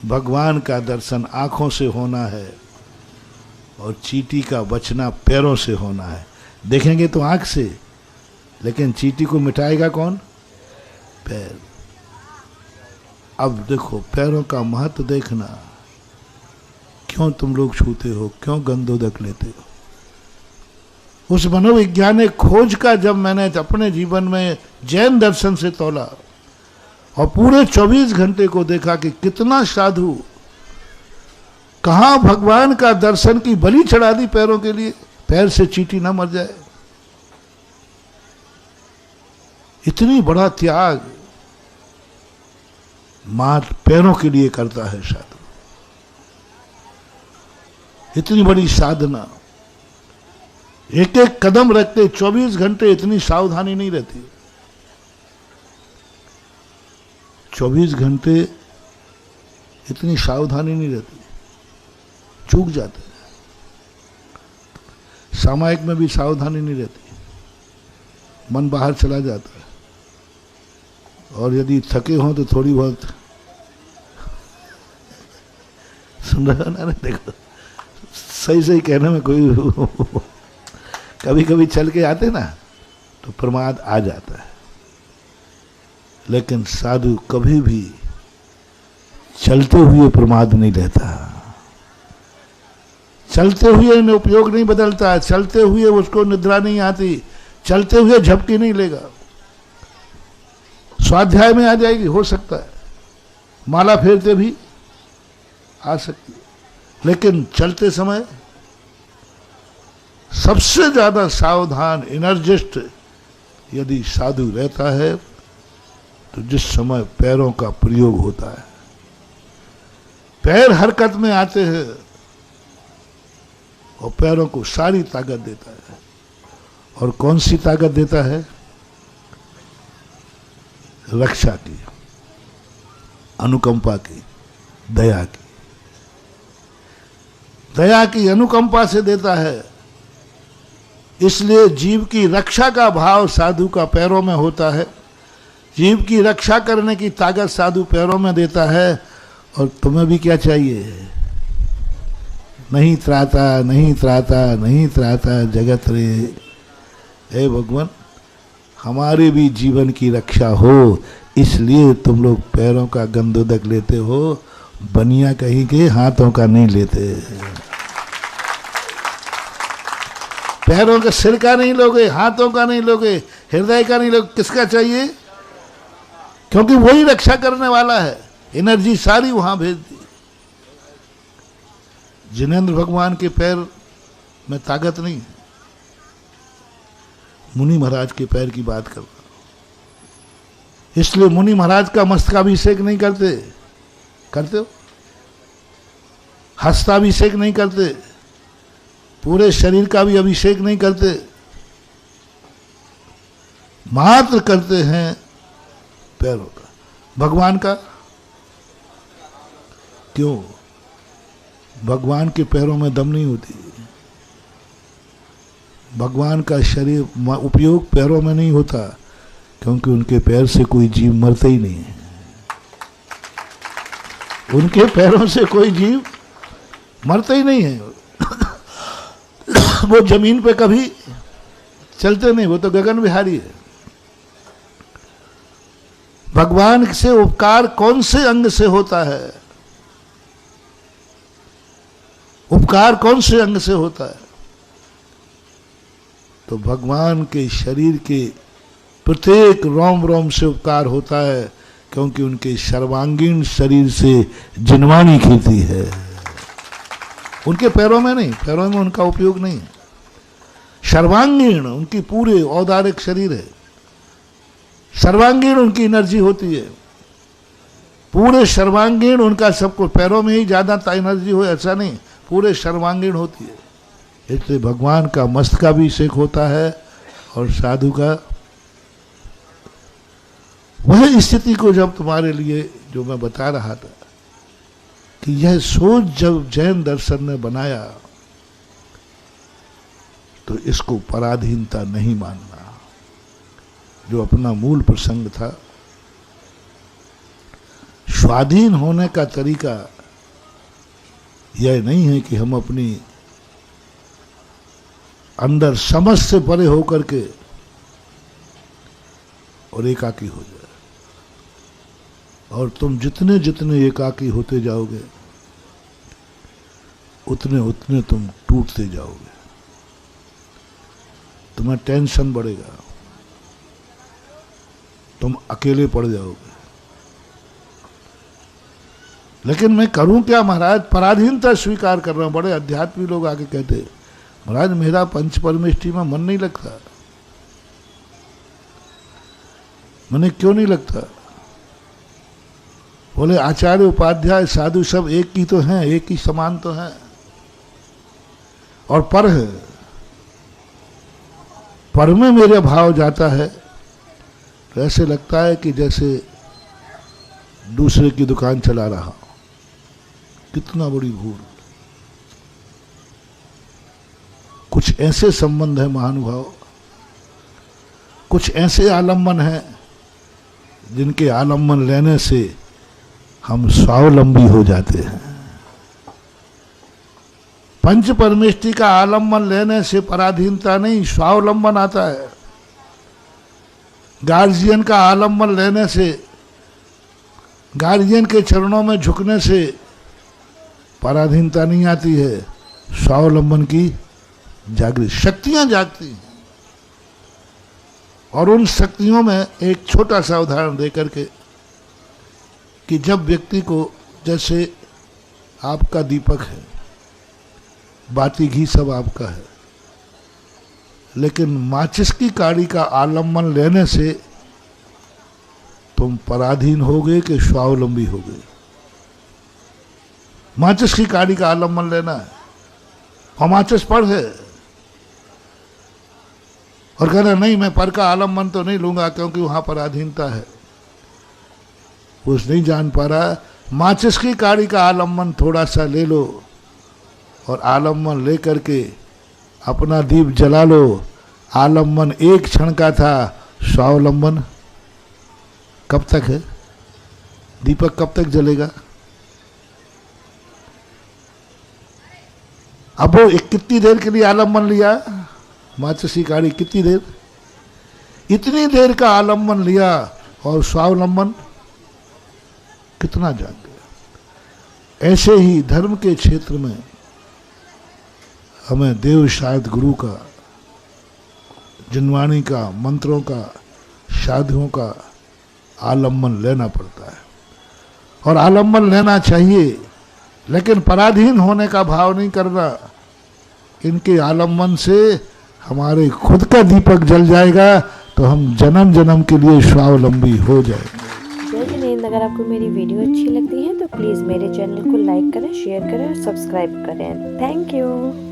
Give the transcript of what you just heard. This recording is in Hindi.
भगवान का दर्शन आंखों से होना है और चींटी का बचना पैरों से होना है। देखेंगे तो आंख से, लेकिन चींटी को मिटाएगा कौन? पैर। अब देखो पैरों का महत्व देखना। क्यों तुम लोग छूते हो, क्यों गंदोदक लेते हो? उस मनोवैज्ञानिक खोज का जब मैंने अपने जीवन में जैन दर्शन से तोला और पूरे 24 घंटे को देखा कि कितना साधु कहां भगवान का दर्शन की बलि चढ़ा दी पैरों के लिए, पैर से चींटी ना मर जाए। इतनी बड़ा त्याग मात्र पैरों के लिए करता है साधु। इतनी बड़ी साधना, एक एक कदम रखते 24 घंटे इतनी सावधानी नहीं रहती। 24 घंटे इतनी सावधानी नहीं रहती, चूक जाते हैं। सामायिक में भी सावधानी नहीं रहती, मन बाहर चला जाता है। और यदि थके हों तो थोड़ी बहुत सुन रहे हो ना, देखो सही सही कहने में कोई कभी कभी चल के आते ना तो प्रमाद आ जाता है, लेकिन साधु कभी भी चलते हुए प्रमाद नहीं लेता। चलते हुए उपयोग नहीं बदलता, चलते हुए उसको निद्रा नहीं आती, चलते हुए झपकी नहीं लेगा। स्वाध्याय में आ जाएगी, हो सकता है माला फेरते भी आ सकती है, लेकिन चलते समय सबसे ज्यादा सावधान एनर्जिस्ट यदि साधु रहता है तो जिस समय पैरों का प्रयोग होता है, पैर हरकत में आते हैं और पैरों को सारी ताकत देता है। और कौन सी ताकत देता है? रक्षा की, अनुकंपा की, दया की। दया की, अनुकंपा से देता है। इसलिए जीव की रक्षा का भाव साधु का पैरों में होता है। जीव की रक्षा करने की ताकत साधु पैरों में देता है। और तुम्हें भी क्या चाहिए? नहीं त्राता, नहीं त्राता, नहीं त्राता जगत रे। हे भगवान, हमारे भी जीवन की रक्षा हो, इसलिए तुम लोग पैरों का गंदोदक लेते हो, बनिया कहीं के हाथों का नहीं लेते। पैरों के सिर का नहीं लोगे, हाथों का नहीं लोगे, हृदय का नहीं लोगे। किसका चाहिए? क्योंकि वही रक्षा करने वाला है। एनर्जी सारी वहां भेज दी। जिनेंद्र भगवान के पैर में ताकत नहीं है। मुनि महाराज के पैर की बात कर रहा हूं। इसलिए मुनि महाराज का मस्तकाभिषेक नहीं करते। करते हो? हस्ताभिषेक नहीं करते, पूरे शरीर का भी अभिषेक नहीं करते, मात्र करते हैं पैरों का। भगवान का क्यों? भगवान के पैरों में दम नहीं होती। भगवान का शरीर उपयोग पैरों में नहीं होता, क्योंकि उनके पैर से कोई जीव मरता ही नहीं है। उनके पैरों से कोई जीव मरता ही नहीं है। वो जमीन पे कभी चलते नहीं, वो तो गगन विहारी है। भगवान से उपकार कौन से अंग से होता है? उपकार कौन से अंग से होता है? तो भगवान के शरीर के प्रत्येक रोम रोम से उपकार होता है, क्योंकि उनके सर्वांगीण शरीर से जिनवानी खींचती है। उनके पैरों में नहीं, पैरों में उनका उपयोग नहीं है। सर्वांगीण उनकी पूरे औदारिक शरीर है। सर्वांगीण उनकी एनर्जी होती है। पूरे सर्वांगीण उनका सबको, पैरों में ही ज्यादा एनर्जी हो ऐसा नहीं, पूरे सर्वांगीण होती है। इसलिए भगवान का मस्तकाभिषेक होता है और साधु का। वह स्थिति को जब तुम्हारे लिए जो मैं बता रहा था कि यह सोच जब जैन दर्शन ने बनाया, तो इसको पराधीनता नहीं मानना। जो अपना मूल प्रसंग था, स्वाधीन होने का तरीका यह नहीं है कि हम अपनी अंदर समझ से परे होकर के और एकाकी हो जाए। और तुम जितने जितने एकाकी होते जाओगे उतने उतने तुम टूटते जाओगे, तुम्हें टेंशन बढ़ेगा, तुम अकेले पड़ जाओगे। लेकिन मैं करूं क्या महाराज, पराधीनता स्वीकार कर रहा हूं। बड़े अध्यात्मी लोग आके कहते महाराज मेरा पंच परमेष्ठी में मन नहीं लगता। मैंने क्यों नहीं लगता? बोले आचार्य उपाध्याय साधु सब एक ही तो हैं, एक ही समान तो हैं और पर है। पर में मेरे भाव जाता है तो ऐसे लगता है कि जैसे दूसरे की दुकान चला रहा। कितना बड़ी भूल। कुछ ऐसे संबंध है महानुभाव, कुछ ऐसे आलम्बन हैं जिनके आलम्बन लेने से हम स्वावलंबी हो जाते हैं। पंच परमेष्ठी का आलम्बन लेने से पराधीनता नहीं, स्वावलंबन आता है। गार्जियन का आलम्बन लेने से, गार्जियन के चरणों में झुकने से पराधीनता नहीं आती है, स्वावलंबन की जागृति, शक्तियां जागती हैं। और उन शक्तियों में एक छोटा सा उदाहरण देकर के कि जब व्यक्ति को, जैसे आपका दीपक है, बाती घी सब आपका है, लेकिन माचिस की काड़ी का आलम्बन लेने से तुम पराधीन होगे कि स्वावलंबी होगे? माचिस की काड़ी का आलम्बन लेना है और माचिस पर है और कहना नहीं मैं पर का आलम्बन तो नहीं लूंगा क्योंकि वहां पराधीनता है। वो नहीं जान पा रहा, माचिस की काड़ी का आलम्बन थोड़ा सा ले लो और आलम्बन लेकर के अपना दीप जला लो। आलम्बन एक क्षण का था, स्वावलंबन कब तक है? दीपक कब तक जलेगा? अब वो कितनी देर के लिए आलम्बन लिया? माचिस की काड़ी कितनी देर? इतनी देर का आलम्बन लिया और स्वावलंबन कितना जाग गया। ऐसे ही धर्म के क्षेत्र में हमें देव शायद गुरु का, जिनवाणी का, मंत्रों का, साधुओं का आलम्बन लेना पड़ता है और आलम्बन लेना चाहिए, लेकिन पराधीन होने का भाव नहीं करना। इनके आलम्बन से हमारे खुद का दीपक जल जाएगा तो हम जन्म जन्म के लिए स्वावलंबी हो जाएंगे। जय जिनेंद्र, अगर आपको मेरी वीडियो अच्छी लगती है तो प्लीज़ मेरे चैनल को लाइक करें, शेयर करें और सब्सक्राइब करें। Thank you.